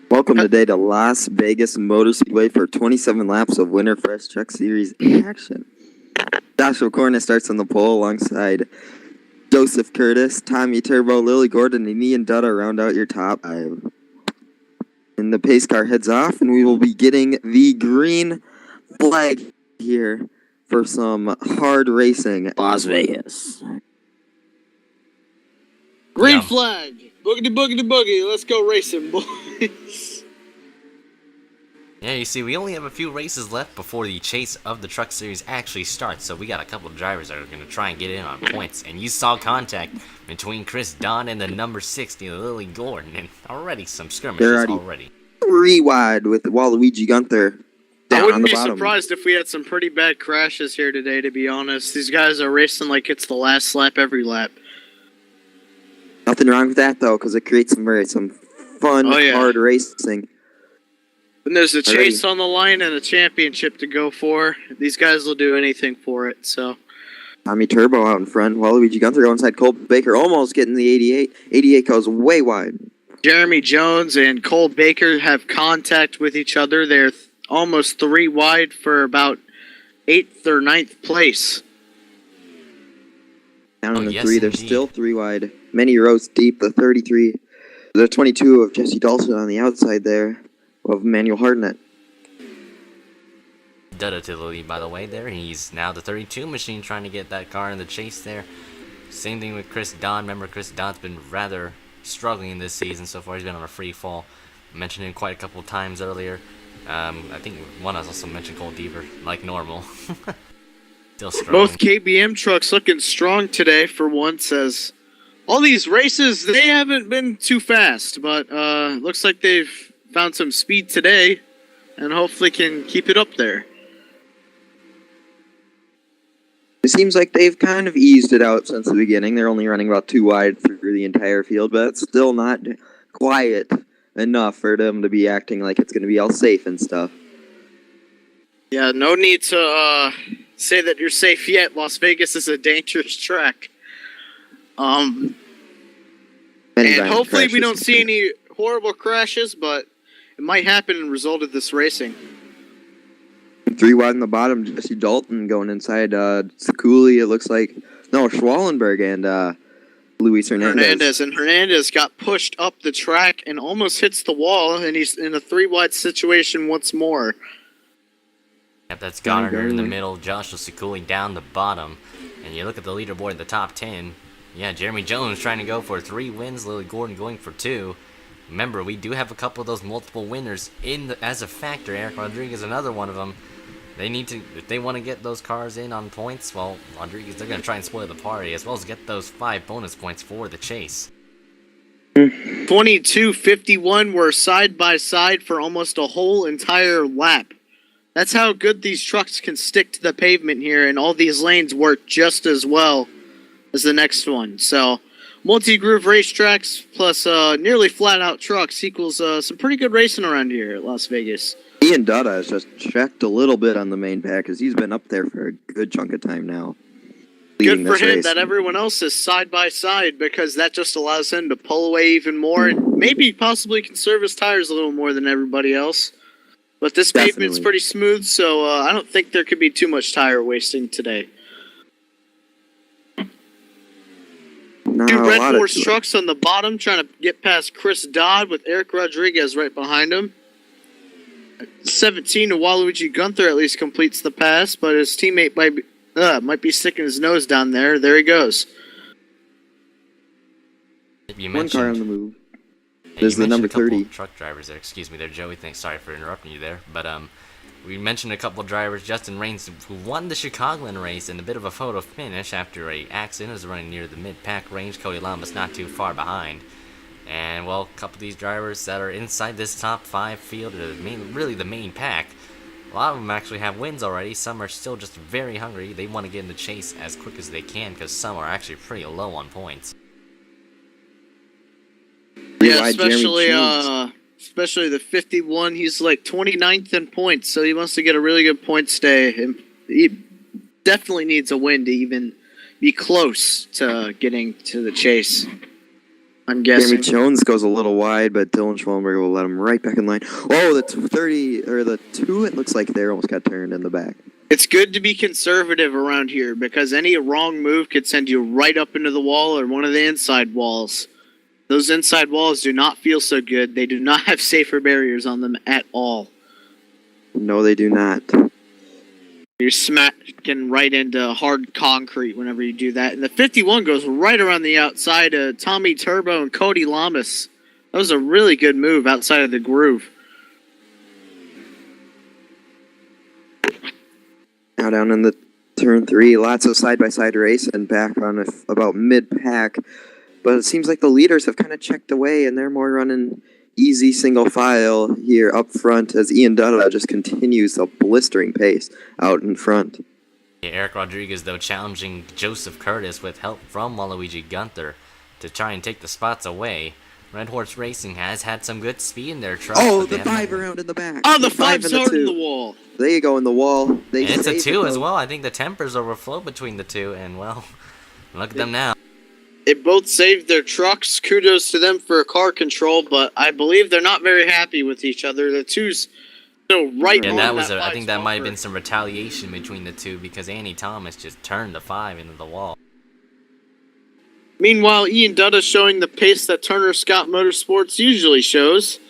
Welcome today to Las Vegas Motor Speedway for 27 laps of Winterfresh Truck Series action. Joshua Cornish starts on the pole alongside Joseph Curtis, Tommy Turbo, Lily Gordon, and Ian Dutta round out your top five. And the pace car heads off, and we will be getting the green flag here for some hard racing. Las Vegas. Green flag. Boogity, boogity, boogie. Let's go racing, boys. Yeah, you see, we only have a few races left before the chase of the Truck Series actually starts, so we got a couple of drivers that are going to try and get in on points. And you saw contact between Chris Don and the number 60, Lily Gordon, and already some skirmishes already. 3 wide with Waluigi Gunther. I wouldn't be surprised if we had some pretty bad crashes here today, to be honest. These guys are racing like it's the last lap every lap. Nothing wrong with that, though, because it creates some fun, hard racing. And there's a chase on the line and a championship to go for. These guys will do anything for it, so. Tommy Turbo out in front. Waluigi Gunther go inside Cole Baker, almost getting the 88. 88 goes way wide. Jeremy Jones and Cole Baker have contact with each other. They're almost 3 wide for about 8th or 9th place. Down in the 3, they're still 3 wide. Many rows deep, the 33. The 22 of Jesse Dawson on the outside there of Manuel Hardnett. Dutta to the lead, by the way, there. He's now the 32 machine trying to get that car in the chase there. Same thing with Chris Don. Remember, Chris Don's been rather struggling this season so far. He's been on a free fall. I mentioned him quite a couple of times earlier. I think one has also mentioned Cole Deaver, like normal. Still struggling. Both KBM trucks looking strong today for once, as all these races, they haven't been too fast, but looks like they've found some speed today and hopefully can keep it up there. It seems like they've kind of eased it out since the beginning. They're only running about 2 wide through the entire field, but it's still not quiet enough for them to be acting like it's going to be all safe and stuff. Yeah, no need to say that you're safe yet. Las Vegas is a dangerous track. And hopefully we don't see any horrible crashes, but it might happen as a result of this racing. 3 wide in the bottom, Jesse Dalton going inside Sekuli, it looks like. No, Schwallenberg and Luis Hernandez. Hernandez got pushed up the track and almost hits the wall, and he's in a 3 wide situation once more. Yep, that's Goddard in the middle, Joshua Sekuli down the bottom. And you look at the leaderboard in the top 10. Yeah, Jeremy Jones trying to go for 3 wins, Lily Gordon going for 2. Remember, we do have a couple of those multiple winners as a factor. Eric Rodriguez, another one of them. They need to, if they want to get those cars in on points, well, Rodriguez, they're going to try and spoil the party, as well as get those 5 bonus points for the chase. 22-51 were side by side for almost a whole entire lap. That's how good these trucks can stick to the pavement here, and all these lanes work just as well as the next one. So, multi-groove racetracks plus nearly flat-out trucks equals some pretty good racing around here at Las Vegas. Ian Dutta has just checked a little bit on the main pack, because he's been up there for a good chunk of time now. Good for him that everyone else is side by side, because that just allows him to pull away even more and maybe possibly conserve his tires a little more than everybody else. But this pavement's pretty smooth, so I don't think there could be too much tire wasting today. 2 Red Force trucks on the bottom trying to get past Chris Dodd with Eric Rodriguez right behind him. 17 to Waluigi Gunther at least completes the pass, but his teammate might be sticking his nose down there. There he goes. One car on the move. This is the number 30. Truck drivers there. Excuse me there, Joey. Thanks. Sorry for interrupting you there. But we mentioned a couple of drivers. Justin Raines, who won the Chicagoland race in a bit of a photo finish after a accident, is running near the mid-pack range. Cody Lamas not too far behind. And, well, a couple of these drivers that are inside this top 5 field, really the main pack, a lot of them actually have wins already. Some are still just very hungry. They want to get in the chase as quick as they can, because some are actually pretty low on points. Yeah, especially the 51. He's like 29th in points, so he wants to get a really good points day. And he definitely needs a win to even be close to getting to the chase. I'm Jeremy guessing. Jones goes a little wide, but Dylan Schwallenberg will let him right back in line. Oh, the 30 or the 2, it looks like they almost got turned in the back. It's good to be conservative around here because any wrong move could send you right up into the wall or one of the inside walls. Those inside walls do not feel so good. They do not have safer barriers on them at all. No, they do not. You're smacking right into hard concrete whenever you do that. And the 51 goes right around the outside of Tommy Turbo and Cody Lamas. That was a really good move outside of the groove. Now down in the turn 3, lots of side-by-side race and back on about mid-pack. But it seems like the leaders have kind of checked away and they're more running easy single file here up front as Ian Dutta just continues a blistering pace out in front. Yeah, Eric Rodriguez, though, challenging Joseph Curtis with help from Waluigi Gunther to try and take the spots away. Red Horse Racing has had some good speed in their truck. Oh, the 5 around in the back. Oh, the 5's hard in the wall. There you go in the wall. And it's a 2 as well. I think the tempers overflow between the two, and well, look at them now. They both saved their trucks. Kudos to them for car control, but I believe they're not very happy with each other. The 2's right Yeah, on that was. that I think that 5's might have bumper. been some retaliation between the two because Andy Thomas just turned the 5 into the wall. Meanwhile, Ian Dutta showing the pace that Turner Scott Motorsports usually shows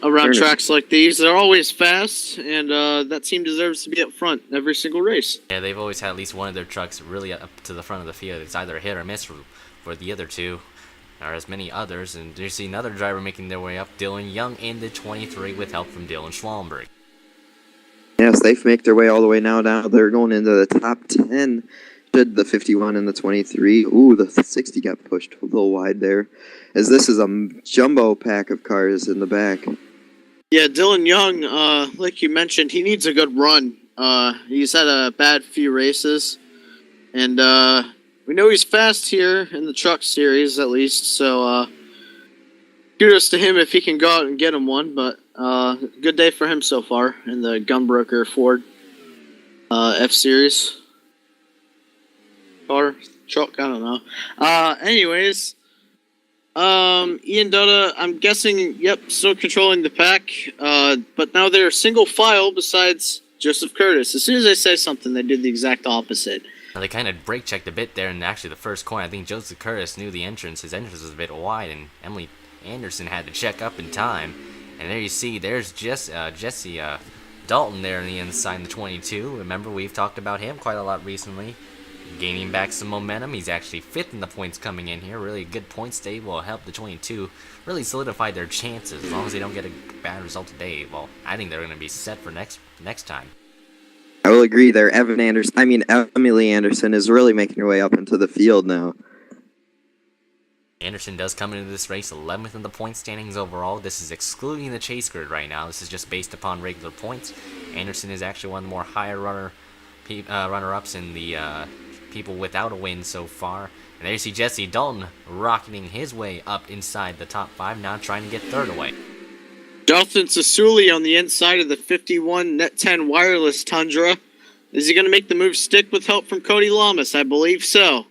around Turner. tracks like these. They're always fast, and that team deserves to be up front every single race. Yeah, they've always had at least one of their trucks really up to the front of the field. It's either a hit or miss for the other two, or as many others. And you see another driver making their way up, Dylan Young in the 23 with help from Dylan Schwallenberg. Yes, they make their way all the way now down. They're going into the top 10. Did the 51 and the 23. Ooh, the 60 got pushed a little wide there, as this is a jumbo pack of cars in the back. Yeah, Dylan Young, like you mentioned, he needs a good run. He's had a bad few races, and we know he's fast here in the truck series, at least, so kudos to him if he can go out and get him one, but good day for him so far in the Gunbroker Ford F-Series. Car, truck, I don't know. Anyways, Ian Dutta, I'm guessing, yep, still controlling the pack, but now they're single file besides Joseph Curtis. As soon as I say something, they did the exact opposite. Now, they kind of brake checked a bit there in actually the first corner. I think Joseph Curtis knew the entrance. His entrance was a bit wide, and Emily Anderson had to check up in time. And there you see, there's Jesse Dalton there on the inside in the 22. Remember, we've talked about him quite a lot recently. Gaining back some momentum. He's actually 5th in the points coming in here. Really good point stable will help the 22 really solidify their chances. As long as they don't get a bad result today, well, I think they're going to be set for next time. I will agree there. Emily Anderson is really making her way up into the field now. Anderson does come into this race 11th in the point standings overall. This is excluding the chase grid right now. This is just based upon regular points. Anderson is actually one of the more higher runner-ups in the people without a win so far. And there you see Jesse Dalton rocketing his way up inside the top 5, now trying to get 3rd away. Jonathan Sasuli on the inside of the 51 Net 10 wireless Tundra. Is he going to make the move stick with help from Cody Lamas? I believe so.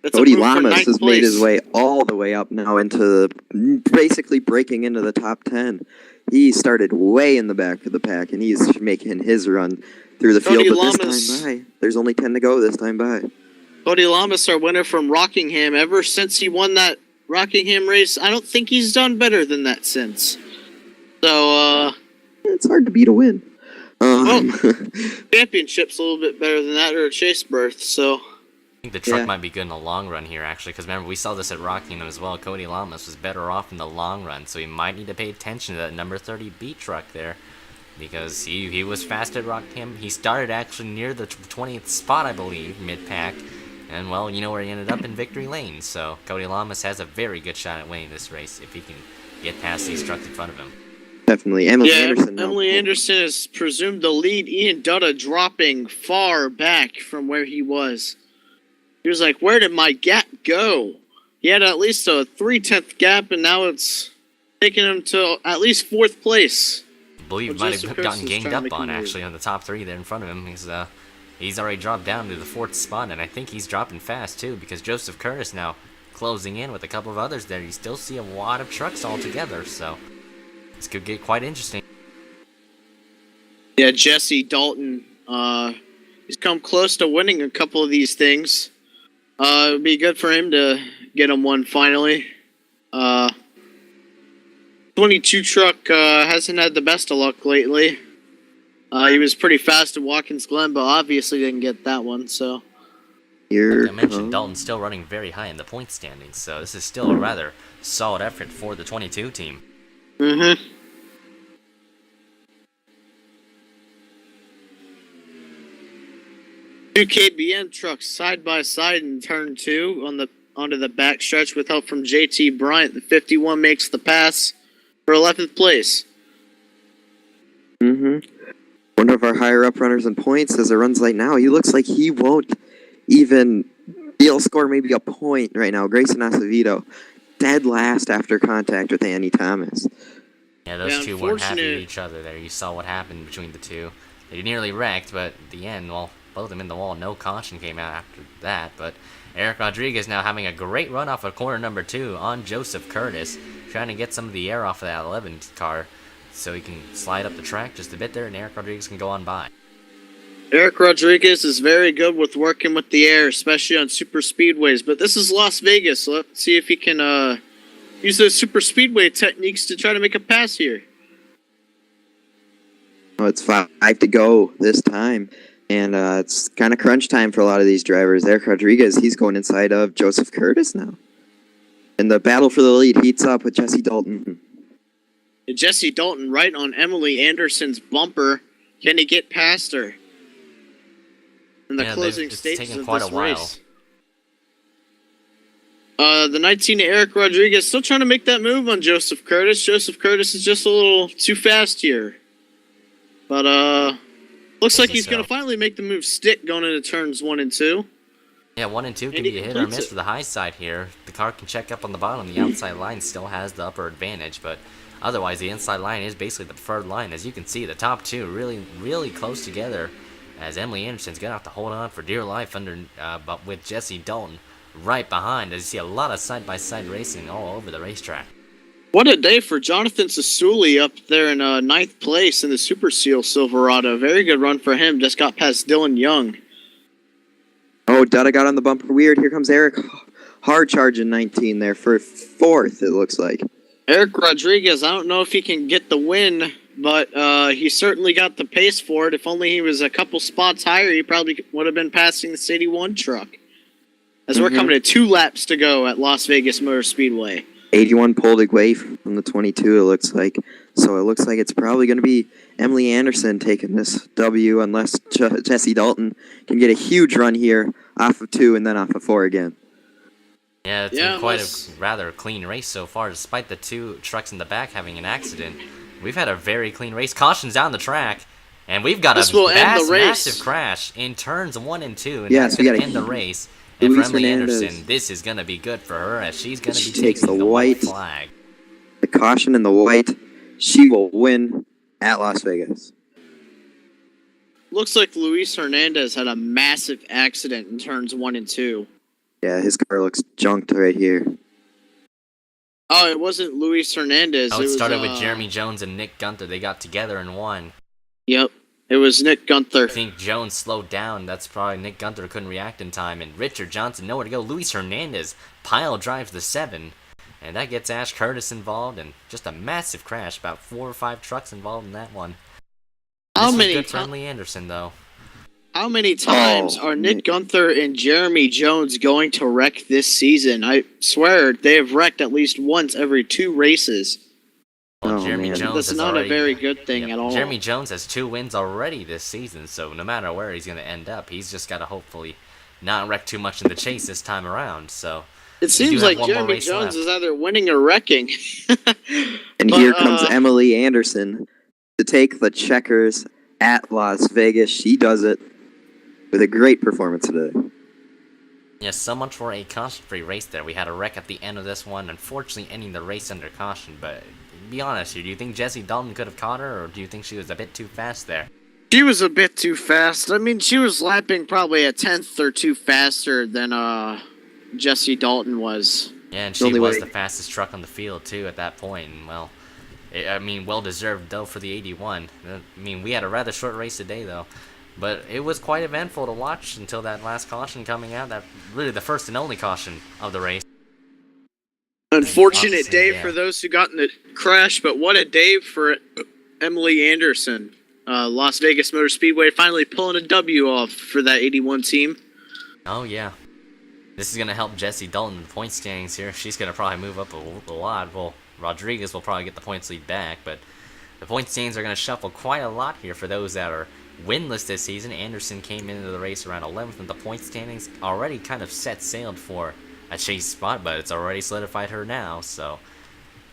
That's Cody a move for Lamas ninth has place. made his way all the way up now into basically breaking into the top 10. He started way in the back of the pack, and he's making his run through the Cody field, but Lamas, this time by. There's only 10 to go this time by. Cody Lamas, our winner from Rockingham. Ever since he won that Rockingham race, I don't think he's done better than that since. So, It's hard to beat a win. championship's a little bit better than that, or a chase berth, so... I think the truck Yeah. might be good in the long run here, actually, because remember, we saw this at Rockingham as well. Cody Lamas was better off in the long run, so he might need to pay attention to that number 30 B truck there, because he was fast at Rockingham. He started actually near the 20th spot, I believe, mid-pack, and, well, you know where he ended up in victory lane, so Cody Lamas has a very good shot at winning this race if he can get past these trucks in front of him. Definitely. Emily Anderson now. Emily Anderson is presumed to lead. Ian Dutta dropping far back from where he was. He was like, where did my gap go? He had at least a 3/10 gap, and now it's taking him to at least 4th place. I believe Well, might Joseph have Curtis gotten is ganged trying to up make a on, move. actually, on the top 3 there in front of him. He's already dropped down to the 4th spot, and I think he's dropping fast, too, because Joseph Curtis now closing in with a couple of others there. You still see a lot of trucks all together, so this could get quite interesting. Yeah, Jesse Dalton, he's come close to winning a couple of these things. It would be good for him to get him one finally. 22 truck hasn't had the best of luck lately. He was pretty fast at Watkins Glen, but obviously didn't get that one, so. Here Like I mentioned, Dalton's still running very high in the point standings, so this is still a rather solid effort for the 22 team. Mm-hmm. Two KBM trucks side by side in turn 2 onto the back stretch with help from JT Bryant. The 51 makes the pass for 11th place. One of our higher up runners in points as it runs right now. He looks like he won't even. He'll score maybe a point right now. Grayson Acevedo, dead last after contact with Andy Thomas. Yeah, those two weren't happy with each other there. You saw what happened between the two. They nearly wrecked, but at the end, well, both of them in the wall. No caution came out after that, but Eric Rodriguez now having a great run off of corner number 2 on Joseph Curtis, trying to get some of the air off of that 11 car so he can slide up the track just a bit there, and Eric Rodriguez can go on by. Eric Rodriguez is very good with working with the air, especially on super speedways, but this is Las Vegas, so let's see if he can use those super speedway techniques to try to make a pass here. Oh, it's 5 to go this time, and it's kind of crunch time for a lot of these drivers. Eric Rodriguez, he's going inside of Joseph Curtis now. And the battle for the lead heats up with Jesse Dalton. Jesse Dalton right on Emily Anderson's bumper. Can he get past her in the closing stages of this race? The 19 Eric Rodriguez still trying to make that move on Joseph Curtis. Joseph Curtis is just a little too fast here. But looks like he's going to finally make the move stick going into turns 1 and 2. Yeah, 1 and 2 can be a hit or miss for the high side here. The car can check up on the bottom. The outside line still has the upper advantage, but otherwise the inside line is basically the preferred line. As you can see, the top two really, really close together, as Emily Anderson's going to have to hold on for dear life but with Jesse Dalton right behind, as you see a lot of side-by-side racing all over the racetrack. What a day for Jonathan Sasuli up there in 9th place in the Super Seal Silverado. Very good run for him. Just got past Dylan Young. Oh, Dutta got on the bumper weird. Here comes Eric. Hard charge in 19 there for 4th, it looks like. Eric Rodriguez, I don't know if he can get the win, but he certainly got the pace for it. If only he was a couple spots higher, he probably would have been passing the City 1 truck. As we're coming to 2 laps to go at Las Vegas Motor Speedway. 81 pulled away from the 22, it looks like. So it looks like it's probably going to be Emily Anderson taking this W unless Jesse Dalton can get a huge run here off of 2 and then off of 4 again. Yeah, it's been quite a rather clean race so far, despite the 2 trucks in the back having an accident. We've had a very clean race. Caution's down the track, and we've got a massive crash in turns 1 and 2, and that's going to end the race. And for Emily Anderson, this is going to be good for her, as she's going to be taking the white flag. The caution in the white, she will win at Las Vegas. Looks like Luis Hernandez had a massive accident in turns 1 and 2. Yeah, his car looks junked right here. Oh, it wasn't Luis Hernandez. Oh, it started with Jeremy Jones and Nick Gunther. They got together and won. Yep, it was Nick Gunther. I think Jones slowed down. That's probably Nick Gunther couldn't react in time. And Richard Johnson, nowhere to go. Luis Hernandez pile drives the 7. And that gets Ash Curtis involved. And just a massive crash. About 4 or 5 trucks involved in that one. This was good for Emily Anderson, though. How many times are Nick Gunther and Jeremy Jones going to wreck this season? I swear they have wrecked at least once every 2 races. Well, Jeremy Jones that's not a very good thing at all. Jeremy Jones has 2 wins already this season, so no matter where he's going to end up, he's just got to hopefully not wreck too much in the chase this time around. So it seems like Jeremy Jones is either winning or wrecking. And here comes Emily Anderson to take the checkers at Las Vegas. She does it with a great performance today. Yeah, so much for a caution-free race there. We had a wreck at the end of this one, unfortunately ending the race under caution. But be honest here, do you think Jessie Dalton could have caught her, or do you think she was a bit too fast there? She was a bit too fast. I mean, she was lapping probably a 10th or 2 faster than Jesse Dalton was. Yeah, and The she only was way- the fastest truck on the field too at that point. And well, well deserved though for the 81. I mean, we had a rather short race today though, but it was quite eventful to watch until that last caution coming out. That really the first and only caution of the race. Unfortunate day Yeah. for those who got in the crash, but what a day for Emily Anderson. Las Vegas Motor Speedway finally pulling a W off for that 81 team. Oh yeah, this is gonna help Jessie Dalton in the point standings here. She's gonna probably move up a lot. Well, Rodriguez will probably get the points lead back, but the point standings are gonna shuffle quite a lot here for those that are winless this season. Anderson came into the race around 11th, and the point standings already kind of set sailed for a chase spot, but it's already solidified her now. So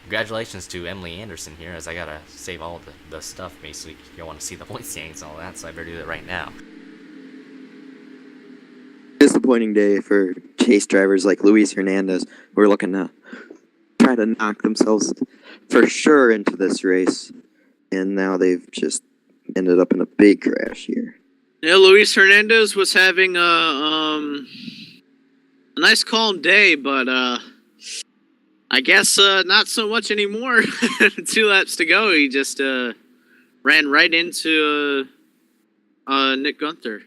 congratulations to Emily Anderson here, as I gotta save all the stuff basically. You don't want to see the point standings and all that, so I better do that right now. Disappointing day for chase drivers like Luis Hernandez, who are looking to try to knock themselves for sure into this race, and now they've just ended up in a big crash here. Yeah, Luis Hernandez was having a nice calm day, but I guess not so much anymore. 2 laps to go, he just ran right into Nick Gunther.